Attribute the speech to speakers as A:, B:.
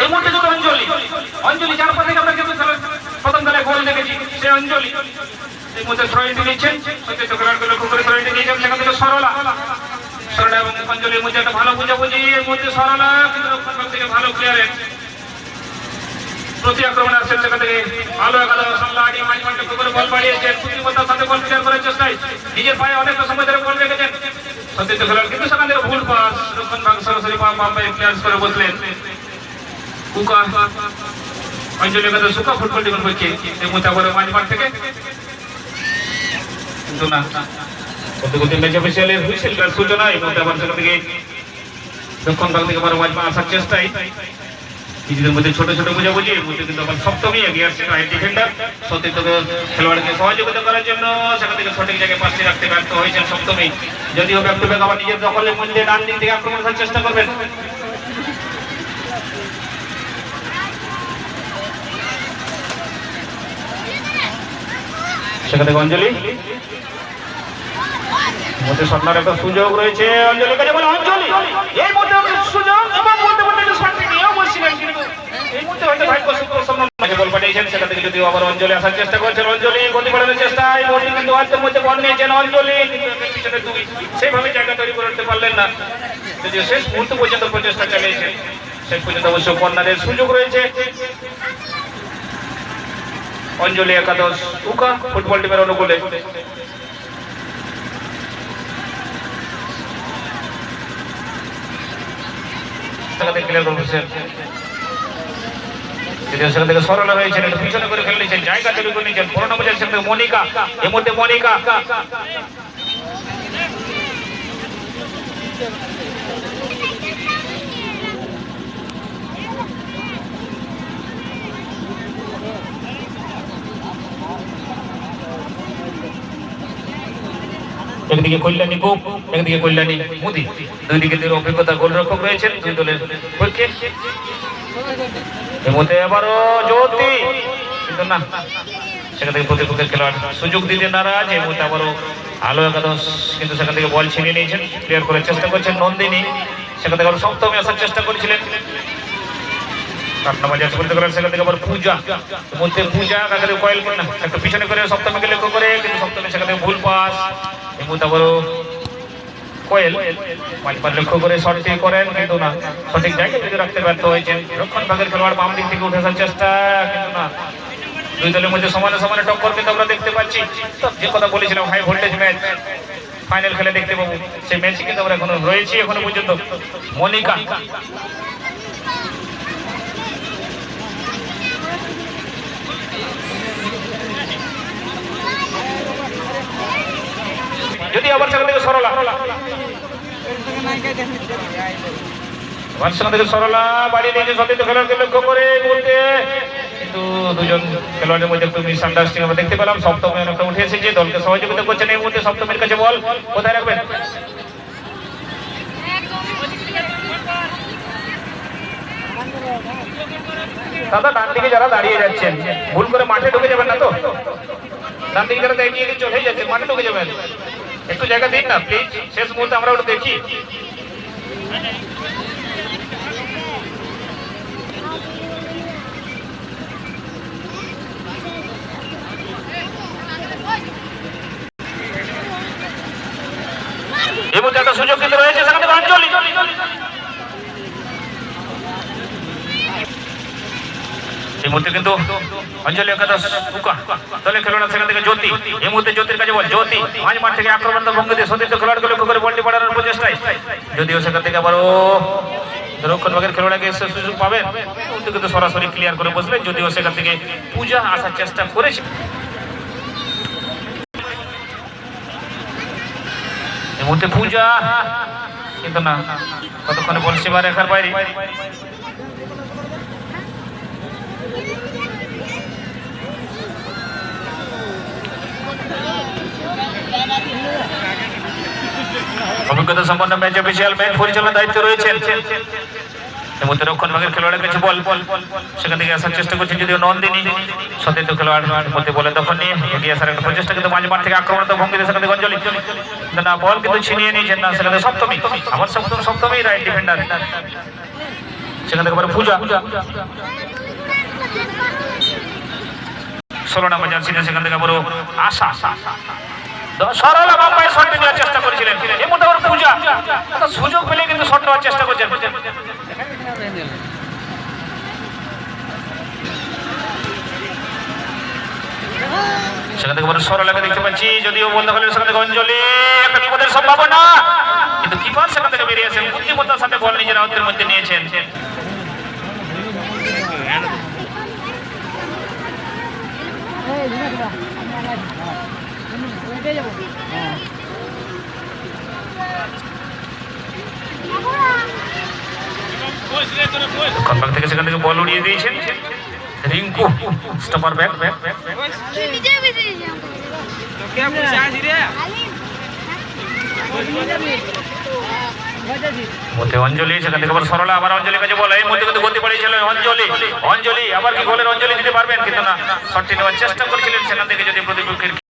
A: এই মুহূর্তে যদি অঞ্জলি যার পর থেকে আমরা কিন্তু প্রথম দলে গোল দেখেছি, সে অঞ্জলি এই মুহূর্তে থ্রোইনটি নিচ্ছেন, সতীর্থ খেলোয়াড়কে লক্ষ্য করে থ্রোইনটি নিয়েছেন, সেখান থেকে সরলা এবং অঞ্জলির মধ্যে একটা ভালো বুঝাবুঝি। এর মধ্যে সরলা কিন্তু রক্ষণ থেকে ভালো ক্লিয়ারেন্স, প্রতি আক্রমণ আসছেন সেখান থেকে ভালো একাদশ সামলাড়ি মাঝমাঠে করে বল বাড়িয়েছেন, বুদ্ধিমত্তার সাথে বল ক্লিয়ার করার চেষ্টায় নিজের পায়ে অনেকটা সময় ধরে বল রেখেছেন সতীর্থ খেলোয়াড়, কিন্তু সেখান থেকে ভুল পাস, রক্ষণ ভাগ সরাসরি পাম্পায় ক্লিয়ার করে বসলেন কুকা। অঞ্জলি একাদশ সুকা ফুটবল টিমের পক্ষে এই মুহূর্তে আবার মাঝমাঠ থেকে কিন্তু না প্রতিপক্ষের ম্যাচ অফিসিয়ালের হুইসেল কার সূচনা। এই মুহূর্তে আবার সেখান থেকে দক্ষিণ ভাগ থেকে আবার মাঝমা আসার চেষ্টায় নিজেদের মধ্যে ছোট ছোট বুঝাবুঝি। এর মধ্যে কিন্তু আবার সপ্তমী এগিয়ে আসছে রাইট ডিফেন্ডার সতীর্থ খেলোয়াড়কে সহযোগিতা করার জন্য, সেখান থেকে সঠিক জায়গায় পাশে রাখতে ব্যর্থ হয়েছেন সপ্তমী। যদিও ব্যাক টু ব্যাক আবার নিজের দখলের মধ্যে ডান দিক থেকে আক্রমণ করার চেষ্টা করবেন। সেখান থেকে অঞ্জলি মধ্যে স্বর্ণার একটা সুযোগ রয়েছে, অঞ্জলির কাছে বলে অঞ্জলি এই মধ্যে সুযোগ এবং বলতে বলতে শান্তি নিয়েও বলছিলেন, কিন্তু এই মধ্যে হয়তো ভাগ্য সুপ্রসন্ন বল পাঠিয়েছেন। সেখান থেকে যদিও আবার অঞ্জলি আসার চেষ্টা করছেন, অঞ্জলি গতি বাড়ানোর চেষ্টায় বলটি কিন্তু হাতের মধ্যে বল নিয়েছেন অঞ্জলি, কিন্তু পিছনে দুই সেইভাবে জায়গা তৈরি করতে পারলেন না, যদিও শেষ মুহূর্ত পর্যন্ত প্রচেষ্টা চালিয়েছেন। শেষ পর্যন্ত অবশ্য কর্নারের সুযোগ রয়েছে। অঞ্জলি একাদশ উকা ফুটবল টিমের অনুকূলে সেখান থেকে সরলা রয়েছেন, পিছনে করে খেলে নিয়েছেন, জায়গা তৈরি করে নিয়েছেন, পুরোনো বোঝেন সেখান থেকে মনিকা। এর মধ্যে মনিকা একদিকে কল্যাণী গোপ, একদিকে কল্যাণী মোদী, দুই দিকে অভিজ্ঞতা গোলরক্ষক রয়েছেন দুই দলের পক্ষে। এর মধ্যে আবারও জ্যোতি, কিন্তু না সেখান থেকে প্রতিপক্ষের খেলোয়াড় সুযোগ দিতে নারাজ। এই মুহূর্তে আবারও আলো একাদশ কিন্তু সেখান থেকে বল ছিনিয়ে নিয়েছেন, ক্লিয়ার করার চেষ্টা করছেন নন্দিনী। সেখান থেকে আবার সপ্তমী আসার চেষ্টা করেছিলেন, সেখান থেকে আবার পূজা, মধ্যে পূজা কাকে কয়েল করে না একটু পিছনে করে সপ্তমীকে লক্ষ্য করে, কিন্তু সপ্তমী সেখান থেকে ভুল পাস। এই মুহূর্তে আবারও কোয়েল মাঝমাঠ লক্ষ্য করে শটটি করেন, কিন্তু না সঠিক জায়গায় থেকে রাখতে ব্যর্থ হয়েছেন। রক্ষণ ভাগের খেলোয়াড় বাম দিক থেকে উঠে আসার চেষ্টা, কিন্তু না দুই দলের মধ্যে সমানে সমানে টক্কর কিন্তু আমরা দেখতে পাচ্ছি। যে কথা বলেছিলাম হাই ভোল্টেজ ম্যাচ ফাইনাল খেলে দেখতে পাবো, সেই ম্যাচই কিন্তু আমরা এখনো রয়েছি এখনো পর্যন্ত। মনিকা যদি আবার সেখান থেকে সরলা সেখান থেকে সরলা বাড়িয়ে দিয়েছে সতীর্থ খেলোয়াড়কে লক্ষ্য করে বলতে, কিন্তু দুজন খেলোয়াড়ের মধ্যে একটু মিসআন্ডারস্ট্যান্ডিং আমরা দেখতে পেলাম। সপ্তমী অনেকটা উঠে এসেছে, দলকে সহযোগিতা করছেন। এই মুহূর্তে সপ্তমীর কাছে বল কোথায় রাখবেন, দাদা ডান দিকে যারা দাঁড়িয়ে যাচ্ছেন ভুল করে মাঠে ঢুকে যাবেন না তো, ডান দিকে যারা এগিয়ে চলে যাচ্ছেন মাঠে ঢুকে যাবেন, একটু জায়গা দিন না প্লিজ, শেষ মুহূর্তে আমরা ওটা দেখি। এই মুহূর্তে একটা সুযোগ কিন্তু রয়েছে, সেখানে অঞ্জলি এই মুহূর্তে কিন্তু অঞ্জলি একাদশ দলের খেলোয়াড় সেখান থেকে জ্যোতি। এই মুহূর্তে জ্যোতির কাছে বল, জ্যোতি মাঝ মাঠ থেকে আক্রমণ ভঙ্গি দিয়ে সতীর্থ খেলোয়াড়কে লক্ষ্য করে বলটি বাড়ানোর প্রচেষ্টায়, যদিও সেখান থেকে আবারও রক্ষণ ভাগের খেলোয়াড়কে সুযোগ পাবেন, কিন্তু সরাসরি ক্লিয়ার করে বসলেন। যদিও সেখান থেকে পূজা আসার চেষ্টা করেছে, এই মুহূর্তে পূজা, কিন্তু না কতক্ষণে বল সীমা রেখার বাইরে। অভিজ্ঞতা সম্পন্ন ম্যাচ অফিসিয়াল ম্যাচ পরিচালনার দায়িত্ব রয়েছেন। এই মুহূর্তে রক্ষণ ভাগের খেলোয়াড়ের কাছে বল, সেখান থেকে আসার চেষ্টা করছেন যদিও নন্দিনী। সতীর্থ খেলোয়াড় মধ্যে বলে তখন নিয়ে এগিয়ে আসার একটা প্রচেষ্টা, কিন্তু মাঝ মাঠ থেকে আক্রমণাত্মক ভঙ্গিতে সেখান থেকে অঞ্জলি, না বল কিন্তু ছিনিয়ে নিয়েছেন না, সেখানে সপ্তমী আবার সপ্তমী রাইট ডিফেন্ডার সেখান থেকে আবার পূজা 16 নম্বর জার্সি সেখান থেকে আবার আশা সরলা বাম্পাই শট নেওয়ার চেষ্টা করেছিলেন এই মুহূর্তে আবার পূজা সুযোগ পেলে কিন্তু শট নেওয়ার চেষ্টা করছেন সেখান থেকে আবার সরলাকে দেখতে পাচ্ছি যদিও বলতে পারলেন সেখান থেকে অঞ্জলি একটা বিপদের সম্ভাবনা কিন্তু কিপার সেখান থেকে বেরিয়ে আসেন বুদ্ধিমত্তার সাথে বল নিজের আয়ত্তের মধ্যে নিয়েছেন কনভার্ট থেকে সেখান থেকে বল উড়িয়ে দিয়েছেন রিঙ্কু স্টপার ব্যাক মধ্যে অঞ্জলি সেখান থেকে আবার সরলা আবার অঞ্জলির কাছে বলে এই মধ্যে কিন্তু গতি বাড়িয়েছিল অঞ্জলি আবার কি গোলের অঞ্জলি দিতে পারবেন কিন্তু না শটটি নেওয়ার চেষ্টা করেছিলেন সেখান থেকে যদি প্রতিপক্ষের